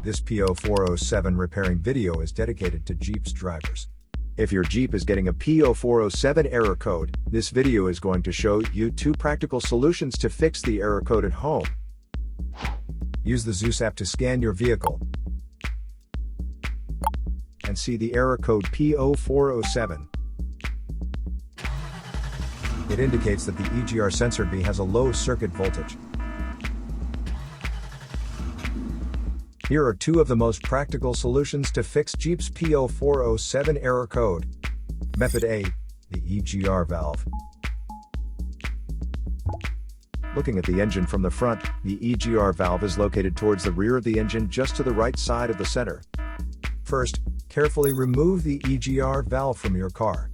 This P0407 repairing video is dedicated to Jeep's drivers. If your Jeep is getting a P0407 error code, this video is going to show you 2 practical solutions to fix the error code at home. Use the Zeus app to scan your vehicle and see the error code P0407. It indicates that the EGR sensor B has a low circuit voltage. Here are 2 of the most practical solutions to fix Jeep's P0407 error code. Method A, the EGR valve. Looking at the engine from the front, the EGR valve is located towards the rear of the engine just to the right side of the center. First, carefully remove the EGR valve from your car.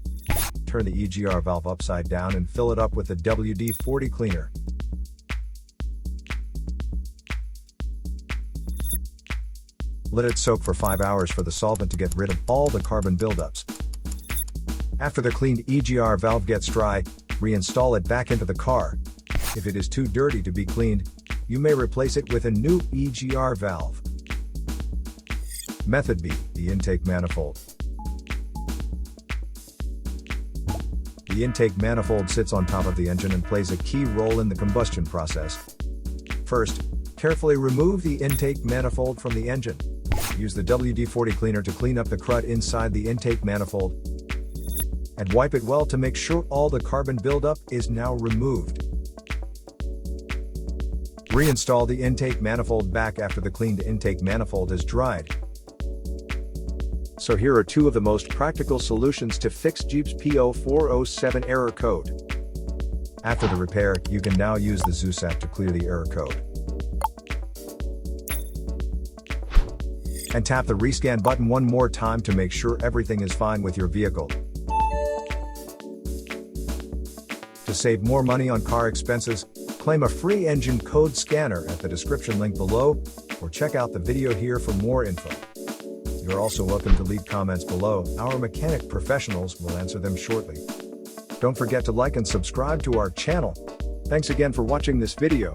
Turn the EGR valve upside down and fill it up with the WD-40 cleaner. Let it soak for 5 hours for the solvent to get rid of all the carbon buildups. After the cleaned EGR valve gets dry, reinstall it back into the car. If it is too dirty to be cleaned, you may replace it with a new EGR valve. Method B, the intake manifold. The intake manifold sits on top of the engine and plays a key role in the combustion process. First, carefully remove the intake manifold from the engine. Use the WD-40 cleaner to clean up the crud inside the intake manifold, and wipe it well to make sure all the carbon buildup is now removed. Reinstall the intake manifold back after the cleaned intake manifold is dried. So here are 2 of the most practical solutions to fix Jeep's P0407 error code. After the repair, you can now use the Zeus app to clear the error code. And tap the rescan button one more time to make sure everything is fine with your vehicle. To save more money on car expenses, claim a free engine code scanner at the description link below, or check out the video here for more info. You're also welcome to leave comments below. Our mechanic professionals will answer them shortly. Don't forget to like and subscribe to our channel. Thanks again for watching this video.